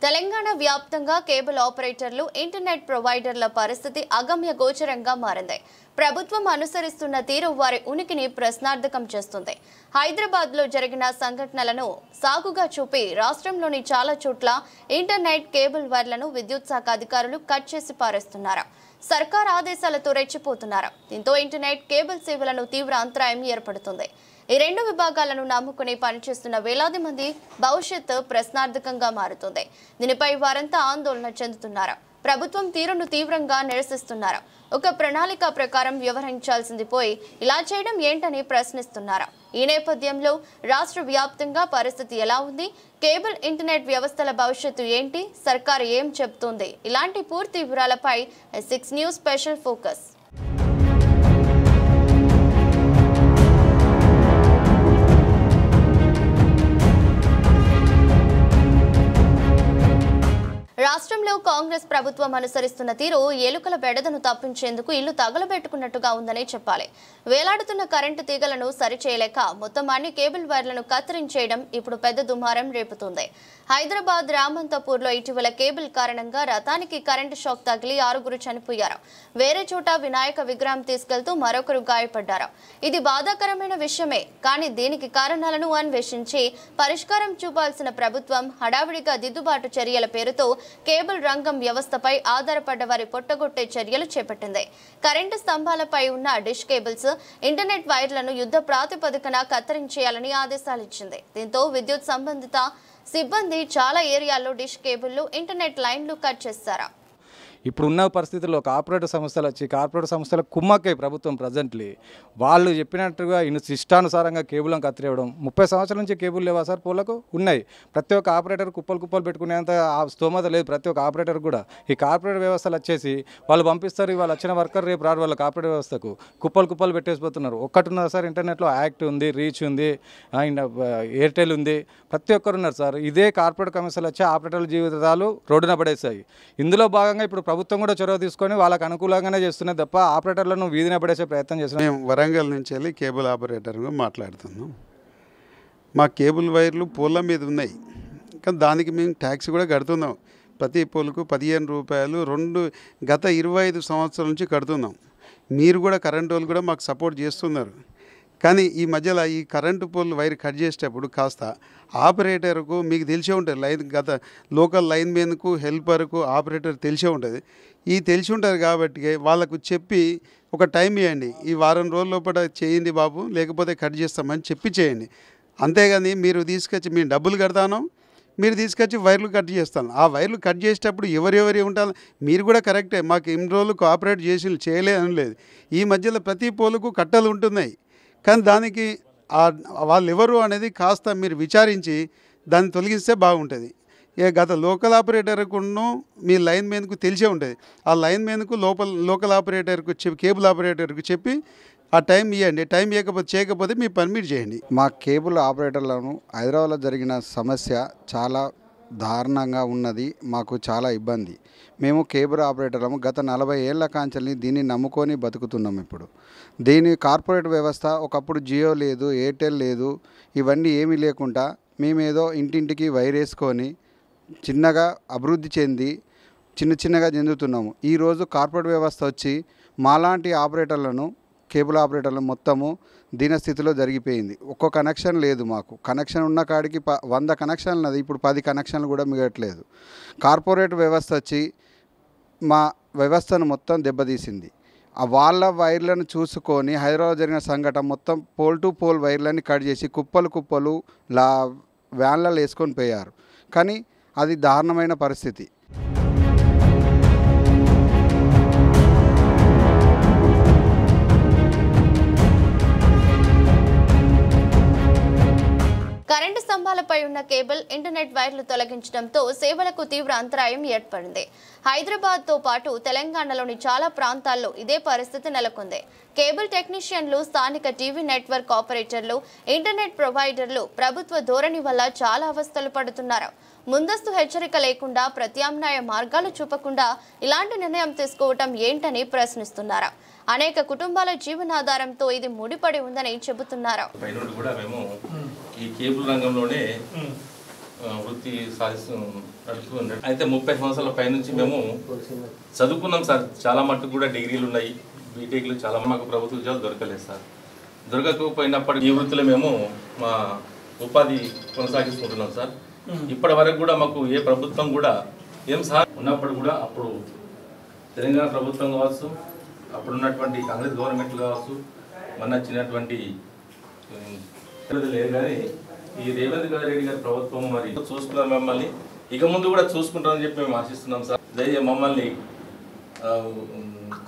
తెలంగాణ వ్యాప్తంగా కేబుల్ ఆపరేటర్లు ఇంటర్నెట్ ప్రొవైడర్ల పరిస్థితి అగమ్య గోచరంగా మారింది. ప్రభుత్వం అనుసరిస్తున్న తీరు వారి ఉనికిని ప్రశ్నార్థకం చేస్తుంది. హైదరాబాద్లో జరిగిన సంఘటనలను సాగుగా చూపి రాష్ట్రంలోని చాలా చోట్ల ఇంటర్నెట్ కేబుల్ వైర్లను విద్యుత్ శాఖ అధికారులు కట్ చేసి పారేస్తున్నారు. సర్కార్ ఆదేశాలతో రెచ్చిపోతున్నారు. దీంతో ఇంటర్నెట్ కేబుల్ సేవలను తీవ్ర అంతరాయం ఏర్పడుతుంది. ఈ రెండు విభాగాలను నమ్ముకుని పనిచేస్తున్న వేలాది మంది భవిష్యత్తు ప్రశ్నార్థకంగా మారుతుంది. దీనిపై వారంతా ఆందోళన చెందుతున్నారు. ప్రభుత్వం తీరును తీవ్రంగా నిరసిస్తున్నారు. ఒక ప్రణాళిక ప్రకారం వ్యవహరించాల్సింది పోయి ఇలా చేయడం ఏంటని ప్రశ్నిస్తున్నారు. ఈ నేపథ్యంలో రాష్ట్ర వ్యాప్తంగా పరిస్థితి ఎలా ఉంది, కేబుల్ ఇంటర్నెట్ వ్యవస్థల భవిష్యత్తు ఏంటి, సర్కారు ఏం చెబుతోంది, ఇలాంటి పూర్తి వివరాలపై 6 న్యూస్ స్పెషల్ ఫోకస్. రాష్ట్రంలో కాంగ్రెస్ ప్రభుత్వం అనుసరిస్తున్న తీరు ఎలుకల బెడదను తప్పించేందుకు ఇల్లు తగలబెట్టుకున్నట్టుగా ఉందనే చెప్పాలి. వేలాడుతున్న కరెంటు తీగలను సరిచేయలేక మొత్తం అన్ని కేబుల్ వైర్లను కత్తిరించేయడం ఇప్పుడు పెద్ద దుమారం రేపుతుంది. హైదరాబాద్ రామంతపూర్లో ఇటీవల కేబుల్ కారణంగా రథానికి కరెంటు షాక్ తగిలి 6 చనిపోయారు. వేరే చోట వినాయక విగ్రహం తీసుకెళ్తూ మరొకరు గాయపడ్డారు. ఇది బాధాకరమైన విషయమే. కానీ దీనికి కారణాలను అన్వేషించి పరిష్కారం చూపాల్సిన ప్రభుత్వం హడావిడిగా దిద్దుబాటు చర్యల పేరుతో కేబుల్ రంగం వ్యవస్థపై ఆధారపడ్డ వారి పొట్టగొట్టే చర్యలు చేపట్టింది. కరెంటు స్తంభాలపై ఉన్న డిష్ కేబుల్స్, ఇంటర్నెట్ వైర్లను యుద్ధ ప్రాతిపదికన కత్తిరించేయాలని ఆదేశాలిచ్చింది. దీంతో విద్యుత్ సంబంధిత సిబ్బంది చాలా ఏరియాల్లో డిష్ కేబుల్లు, ఇంటర్నెట్ లైన్లు కట్ చేశారు. ఇప్పుడున్న పరిస్థితుల్లో కార్పొరేట్ సంస్థలు వచ్చి కార్పొరేట్ సంస్థల కుమ్మక్కై ప్రభుత్వం ప్రజెంట్లీ వాళ్ళు చెప్పినట్టుగా ఇష్టానుసారంగా కేబుల్ని కత్తిరేయడం. 30 సంవత్సరాల నుంచి కేబుల్ లేవా సార్? పోలకు ఉన్నాయి. ప్రతి ఒక్క ఆపరేటర్ కుప్పలు పెట్టుకునేంత స్తోమత లేదు ప్రతి ఒక్క ఆపరేటర్ కూడా. ఈ కార్పొరేట్ వ్యవస్థలు వచ్చేసి వాళ్ళు పంపిస్తారు, వాళ్ళు వచ్చిన వర్కర్ రేపు రాడు వాళ్ళ కార్పొరేట్ వ్యవస్థకు కుప్పలు పెట్టేసిపోతున్నారు. ఒక్కటున్నారు సార్, ఇంటర్నెట్లో యాక్ట్ ఉంది, రీచ్ ఉంది, ఎయిర్టెల్ ఉంది, ప్రతి ఒక్కరు ఉన్నారు సార్. ఇదే కార్పొరేట్ కమిషన్లు వచ్చి ఆపరేటర్ల జీవితాలు రోడ్డున పడేస్తాయి. ఇందులో భాగంగా ఇప్పుడు ప్రభుత్వం కూడా చొరవ తీసుకొని వాళ్ళకు అనుకూలంగానే చేస్తున్నది తప్ప ఆపరేటర్లను వీధిన పడేసే ప్రయత్నం చేస్తున్నాం. మేము వరంగల్ నుంచి వెళ్ళి కేబుల్ ఆపరేటర్గా మాట్లాడుతున్నాం. మా కేబుల్ వైర్లు పోల్ల మీద ఉన్నాయి, కానీ దానికి మేము ట్యాక్స్ కూడా కడుతున్నాం. ప్రతి పోల్కు 15 రూపాయలు గత 25 సంవత్సరాల నుంచి కడుతున్నాం. మీరు కూడా కరెంటు వాళ్ళు కూడా మాకు సపోర్ట్ చేస్తున్నారు. కానీ ఈ మధ్యలో ఈ కరెంటు పోల్ వైర్ కట్ చేసేటప్పుడు కాస్త ఆపరేటర్కు మీకు తెలిసే ఉంటుంది, గత లోకల్ లైన్ మ్యాన్కు హెల్పర్కు ఆపరేటర్ తెలిసే ఉంటుంది. తెలిసి ఉంటుంది కాబట్టి వాళ్ళకు చెప్పి ఒక టైం ఇవ్వండి, ఈ వారం రోజుల లోపల చేయండి బాబు, లేకపోతే కట్ చేస్తామని చెప్పి చేయండి. అంతేగాని మీరు తీసుకొచ్చి మేము డబ్బులు కడతాను, మీరు తీసుకొచ్చి వైర్లు కట్ చేస్తాను. ఆ వైర్లు కట్ చేసేటప్పుడు ఎవరెవరి ఉంటారు, మీరు కూడా కరెక్టే, మాకు ఎన్ని రోజులు కోఆపరేట్ చేసి చేయలేదని లేదు. ఈ మధ్యలో ప్రతి పోలుకు కట్టలు ఉంటున్నాయి, కానీ దానికి వాళ్ళు ఎవరు అనేది కాస్త మీరు విచారించి దాన్ని తొలగిస్తే బాగుంటుంది. గత లోకల్ ఆపరేటర్కును మీ లైన్ మ్యాన్కు తెలిసే ఉంటుంది. ఆ లైన్ మ్యాన్కు లోకల్ ఆపరేటర్కు కేబుల్ ఆపరేటర్కు చెప్పి ఆ టైం ఇవ్వండి, టైం చేయకపోతే మీ పర్మిట్ చేయండి. మా కేబుల్ ఆపరేటర్లను హైదరాబాద్లో జరిగిన సమస్య చాలా దారుణంగా ఉన్నది. మాకు చాలా ఇబ్బంది. మేము కేబుల్ ఆపరేటర్లము గత 40 ఏళ్ల కాంచెల్ని దీన్ని నమ్ముకొని బతుకుతున్నాం. ఇప్పుడు దీని కార్పొరేట్ వ్యవస్థ ఒకప్పుడు జియో లేదు, ఎయిర్టెల్ లేదు, ఇవన్నీ ఏమీ లేకుండా మేమేదో ఇంటింటికి వైర్ వేసుకొని చిన్నగా అభివృద్ధి చెంది చిన్నగా చెందుతున్నాము. ఈరోజు కార్పొరేట్ వ్యవస్థ వచ్చి మాలాంటి ఆపరేటర్లను కేబుల్ ఆపరేటర్లు మొత్తము దీనస్థితిలో జరిగిపోయింది. ఒక్కో కనెక్షన్ లేదు మాకు. కనెక్షన్ ఉన్న కాడికి 100 కనెక్షన్లు ఉన్నది, ఇప్పుడు 10 కనెక్షన్లు కూడా మిగట్లేదు. కార్పొరేట్ వ్యవస్థ వచ్చి మా వ్యవస్థను మొత్తం దెబ్బతీసింది. వాళ్ళ వైర్లను చూసుకొని హైదరాబాద్ జరిగిన సంఘటన మొత్తం పోల్ టు పోల్ వైర్లని కట్ చేసి కుప్పలు వ్యాన్లలో వేసుకొని పోయారు. కానీ అది దారుణమైన పరిస్థితి. కరెంటు స్తంభాలపై ఉన్న కేబుల్, ఇంటర్నెట్ వైర్లు తొలగించడంతో సేవలకు తీవ్ర అంతరాయం ఏర్పడింది. హైదరాబాద్తో పాటు తెలంగాణలోని చాలా ప్రాంతాల్లో ఇదే పరిస్థితి నెలకొంది. కేబుల్ టెక్నీషియన్లు, స్థానిక టీవీ నెట్వర్క్ ఆపరేటర్లు, ఇంటర్నెట్ ప్రొవైడర్లు ప్రభుత్వ ధోరణి వల్ల చాలా అవస్థలు పడుతున్నారు. ముందస్తు హెచ్చరిక లేకుండా, ప్రత్యామ్నాయ మార్గాలు చూపకుండా ఇలాంటి నిర్ణయం తీసుకోవటం ఏంటని ప్రశ్నిస్తున్నారు. అనేక కుటుంబాల జీవనాధారంతో ఇది ముడిపడి ఉందని చెబుతున్నారు. ఈ కేబుల్ రంగంలోనే వృత్తి నడుస్తూ ఉన్నాడు. అయితే 30 సంవత్సరాల పైనుంచి మేము చదువుకున్నాం సార్. చాలా మట్టుకు కూడా డిగ్రీలు ఉన్నాయి, బీటెక్లు చాలా. మాకు ప్రభుత్వ ఉద్యోగాలు దొరకలేదు సార్. దొరకకపోయినప్పటికీ ఈ వృత్తిలో మేము మా ఉపాధి కొనసాగిస్తుంటున్నాం సార్. ఇప్పటి వరకు కూడా మాకు ఏ ప్రభుత్వం కూడా ఏం సార్ ఉన్నప్పుడు కూడా, అప్పుడు తెలంగాణ ప్రభుత్వం కావచ్చు, అప్పుడు ఉన్నటువంటి కాంగ్రెస్ గవర్నమెంట్ కావచ్చు, మన వచ్చినటువంటి లేదు. కానీ ఈ రేవంత్ రెడ్డి గారి ప్రభుత్వం మరి చూసుకున్నారు మమ్మల్ని, ఇక ముందు కూడా చూసుకుంటారని చెప్పి మేము ఆశిస్తున్నాం సార్. దయ మమ్మల్ని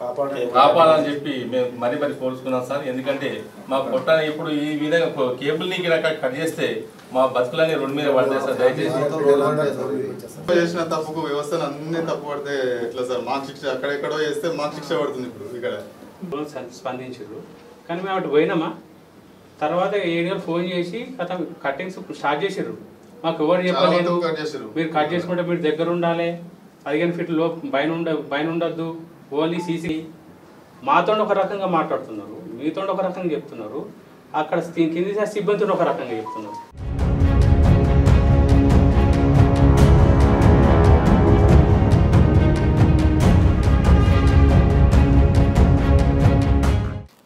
కాపాడాలని చెప్పి మేము మరీ కోరుచుకున్నాం సార్. ఎందుకంటే మా పొట్ట ఇప్పుడు ఈ విధంగా కేబుల్ నీకు కట్ చేస్తే మా బతుకులన్నీ రోడ్డు మీద పడతాయి సార్. దయచేసి చేసిన తప్పుకు వ్యవస్థను అన్ని తప్పు పడితే ఎట్లా సార్? మాకు శిక్ష అక్కడెక్కడో చేస్తే మాకు శిక్ష పడుతుంది. ఇప్పుడు ఇక్కడ స్పందించారు కానీ మేము అటు పోయినామా, తర్వాత ఏరియాలో ఫోన్ చేసి కటింగ్స్ స్టార్ట్ చేసారు. మాకు ఎవరు చెప్పలేదు, మీరు కట్ చేసుకుంటే మీరు దగ్గర ఉండాలి, 15 ఫీట్ పైన ఉండద్దు, ఓన్లీ సీసీ. మాతో ఒక రకంగా మాట్లాడుతున్నారు, మీతో ఒక రకంగా చెప్తున్నారు, అక్కడ కింది సిబ్బందితో ఒక రకంగా చెప్తున్నారు.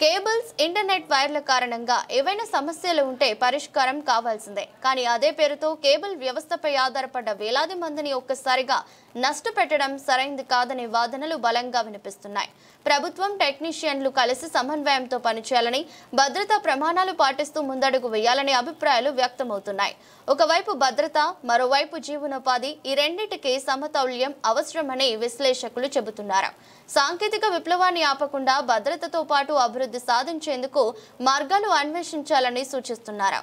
కేబుల్స్, ఇంటర్నెట్ వైర్ల కారణంగా ఏవైనా సమస్యలు ఉంటే పరిష్కారం కావాల్సిందే. కానీ అదే పేరుతో కేబుల్ వ్యవస్థపై ఆధారపడ్డ వేలాది మందిని ఒక్కసారిగా నష్టపెట్టడం సరైంది కాదనే వాదనలు బలంగా వినిపిస్తున్నాయి. ప్రభుత్వం, టెక్నీషియన్లు కలిసి సమన్వయంతో పనిచేయాలని, భద్రతా ప్రమాణాలు పాటిస్తూ ముందడుగు వేయాలనే అభిప్రాయాలు వ్యక్తమవుతున్నాయి. ఒకవైపు భద్రత, మరోవైపు జీవనోపాధి, ఈ రెండింటికి సమతౌల్యం అవసరమని విశ్లేషకులు చెబుతున్నారు. సాంకేతిక విప్లవాన్ని ఆపకుండా భద్రతతో పాటు అభివృద్ధి సాధించేందుకు మార్గాలు అన్వేషించాలని సూచిస్తున్నారు.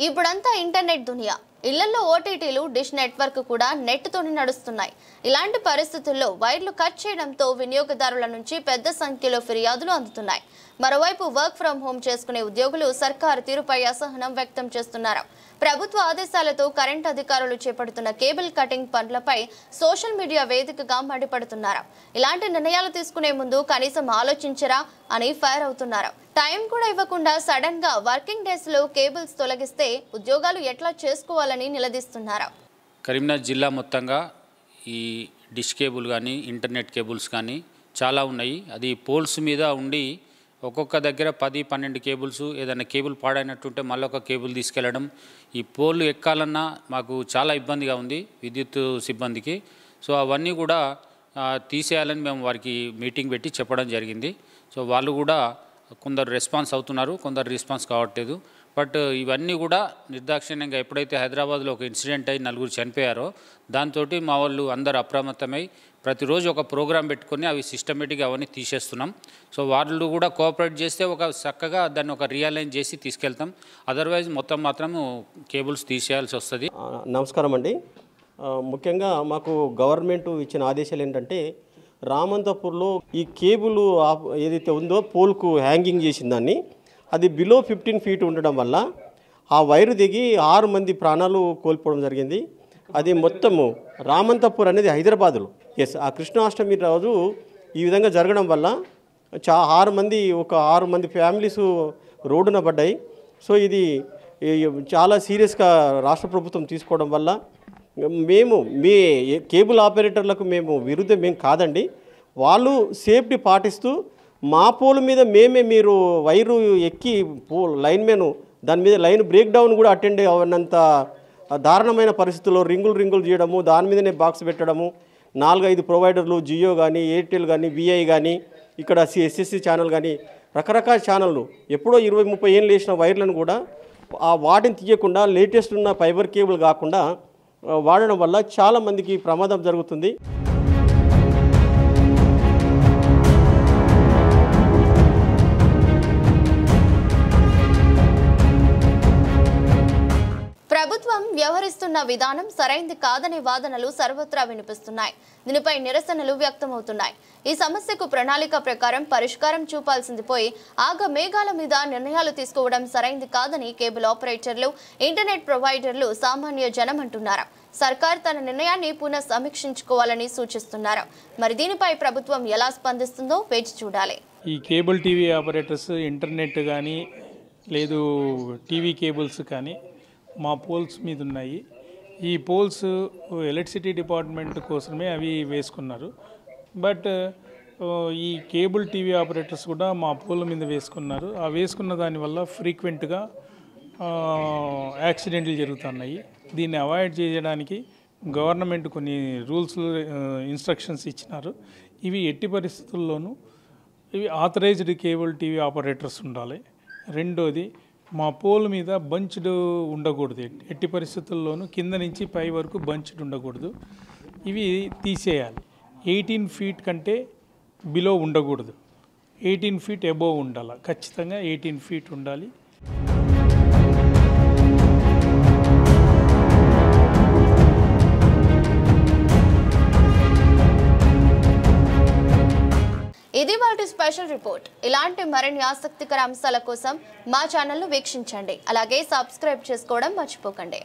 ఇప్పుడంతా ఇంటర్నెట్ దునియా. ఇళ్లలో ఓటీటీలు, డిష్ నెట్వర్క్ కూడా నెట్తోనే నడుస్తున్నాయి. ఇలాంటి పరిస్థితుల్లో వైర్లు కట్ చేయడంతో వినియోగదారుల నుంచి పెద్ద సంఖ్యలో ఫిర్యాదులు అందుతున్నాయి. మరోవైపు వర్క్ ఫ్రం హోం చేసుకునే ఉద్యోగులు సర్కారు తీరుపై అసహనం వ్యక్తం చేస్తున్నారు. ప్రభుత్వ ఆదేశాలతో కరెంట్ అధికారులు చేపడుతున్న కేబుల్ కటింగ్ పనులపై సోషల్ మీడియా వేదికగా మండిపడుతున్నారు. ఇలాంటి నిర్ణయాలు తీసుకునే ముందు కనీసం ఆలోచించరా అని ఫైర్ అవుతున్నారు. టైం కూడా ఇవ్వకుండా సడన్ గా వర్కింగ్ డేస్ లో కేబుల్స్ తొలగిస్తే ఉద్యోగాలు ఎట్లా చేసుకోవాలని నిలదీస్తున్నారు. కరీంనగర్ జిల్లా మొత్తంగా ఈ డిష్ కేబుల్ కానీ, ఇంటర్నెట్ కేబుల్స్ కానీ చాలా ఉన్నాయి. అది పోల్స్ మీద ఉండి ఒక్కొక్క దగ్గర 10-12 కేబుల్స్, ఏదైనా కేబుల్ పాడైనట్టుంటే మళ్ళీ ఒక కేబుల్ తీసుకెళ్ళడం. ఈ పోల్లు ఎక్కాలన్నా మాకు చాలా ఇబ్బందిగా ఉంది విద్యుత్ సిబ్బందికి. సో అవన్నీ కూడా తీసేయాలని మేము వారికి మీటింగ్ పెట్టి చెప్పడం జరిగింది. సో వాళ్ళు కూడా కొందరు రెస్పాన్స్ అవుతున్నారు, కొందరు రెస్పాన్స్ కావట్లేదు. బట్ ఇవన్నీ కూడా నిర్దాక్షిణ్యంగా ఎప్పుడైతే హైదరాబాద్లో ఒక ఇన్సిడెంట్ అయి 4 చనిపోయారో దాంతో మా వాళ్ళు అందరు అప్రమత్తమై ప్రతిరోజు ఒక ప్రోగ్రాం పెట్టుకొని అవి సిస్టమేటిక్గా అవన్నీ తీసేస్తున్నాం. సో వాళ్ళు కూడా కోఆపరేట్ చేస్తే ఒక చక్కగా దాన్ని ఒక రియలైజ్ చేసి తీసుకెళ్తాం. అదర్వైజ్ మొత్తం మాత్రం కేబుల్స్ తీసేయాల్సి వస్తుంది. నమస్కారం అండి. ముఖ్యంగా మాకు గవర్నమెంట్ ఇచ్చిన ఆదేశాలు ఏంటంటే, రామంతపూర్లో ఈ కేబుల్ ఏదైతే ఉందో పోల్కు హ్యాంగింగ్ చేసిన దాన్ని, అది బిలో 15 ఫీట్ ఉండడం వల్ల ఆ వైరు దిగి 6 మంది ప్రాణాలు కోల్పోవడం జరిగింది. అది మొత్తము రామంతపూర్ అనేది హైదరాబాదులో. ఆ కృష్ణాష్టమి రోజు ఈ విధంగా జరగడం వల్ల 6 మంది ఫ్యామిలీస్ రోడ్డున పడ్డాయి. సో ఇది చాలా సీరియస్గా రాష్ట్ర ప్రభుత్వం తీసుకోవడం వల్ల మేము కేబుల్ ఆపరేటర్లకు విరుద్ధం మేము కాదండి. వాళ్ళు సేఫ్టీ పాటిస్తూ మా పోల్ మీద మీరు వైరు ఎక్కి లైన్మెన్ దాని మీద లైన్ బ్రేక్ డౌన్ కూడా అటెండ్ అవ్వనంత దారుణమైన పరిస్థితుల్లో రింగులు చేయడము, దాని మీదనే బాక్స్ పెట్టడము, 4-5 ప్రొవైడర్లు, జియో కానీ, ఎయిర్టెల్ కానీ, విఐ కానీ, ఇక్కడ ఎస్ఎస్సి ఛానల్ కానీ, రకరకాల ఛానళ్ళు ఎప్పుడో 20-30 ఏళ్ళు వేసిన వైర్లను కూడా వాటిని తీయకుండా లేటెస్ట్ ఉన్న ఫైబర్ కేబుల్ కాకుండా వాడడం వల్ల చాలామందికి ప్రమాదం జరుగుతుంది. ప్రభుత్వం వ్యవహరిస్తున్న విధానం సరైంది కాదనే వాదనలు సర్వత్రా వినిపిస్తున్నాయి. దీనిపై నిరసనలు వ్యక్తమవుతున్నాయి. ఈ సమస్యకు ప్రణాళిక ప్రకారం పరిష్కారం చూపాల్సింది పోయి ఆగ మేఘాల మీద నిర్ణయాలు తీసుకోవడం సరైంది కాదని కేబుల్ ఆపరేటర్లు, ఇంటర్నెట్ ప్రొవైడర్లు, సామాన్య జనం అంటున్నారు. సర్కార్ తన నిర్ణయాన్ని పునః సమీక్షించుకోవాలని సూచిస్తున్నారు. మరి దీనిపై ప్రభుత్వం ఎలా స్పందిస్తుందో వేచి చూడాలి. ఈ కేబుల్ టీవీ ఆపరేటర్స్ ఇంటర్నెట్ కానీ లేదు టీవీ కేబుల్స్ కానీ మా పోల్స్ మీద ఉన్నాయి. ఈ పోల్స్ ఎలక్ట్రిసిటీ డిపార్ట్మెంట్ కోసమే అవి వేసుకున్నారు. బట్ ఈ కేబుల్ టీవీ ఆపరేటర్స్ కూడా మా పోల్ మీద వేసుకున్నారు. ఆ వేసుకున్న దానివల్ల ఫ్రీక్వెంట్గా యాక్సిడెంట్లు జరుగుతున్నాయి. దీన్ని అవాయిడ్ చేయడానికి గవర్నమెంట్ కొన్ని రూల్స్, ఇన్స్ట్రక్షన్స్ ఇచ్చినారు. ఇవి ఎట్టి పరిస్థితుల్లోనూ ఇవి ఆథరైజ్డ్ కేబుల్ టీవీ ఆపరేటర్స్ ఉండాలి. రెండోది, మా పోల్ మీద బంచ్డ్ ఉండకూడదు. ఎట్టి పరిస్థితుల్లోనూ కింద నుంచి పై వరకు బంచ్డ్ ఉండకూడదు. ఇవి తీసేయాలి. 18 feet కంటే బిలో ఉండకూడదు. 18 feet అబోవ్ ఉండాలి. ఖచ్చితంగా 18 feet ఉండాలి. ఇది వాటి స్పెషల్ రిపోర్ట్. ఇలాంటి మరిన్ని ఆసక్తికర అంశాల కోసం మా ఛానల్ను వీక్షించండి. అలాగే సబ్స్క్రైబ్ చేసుకోవడం మర్చిపోకండి.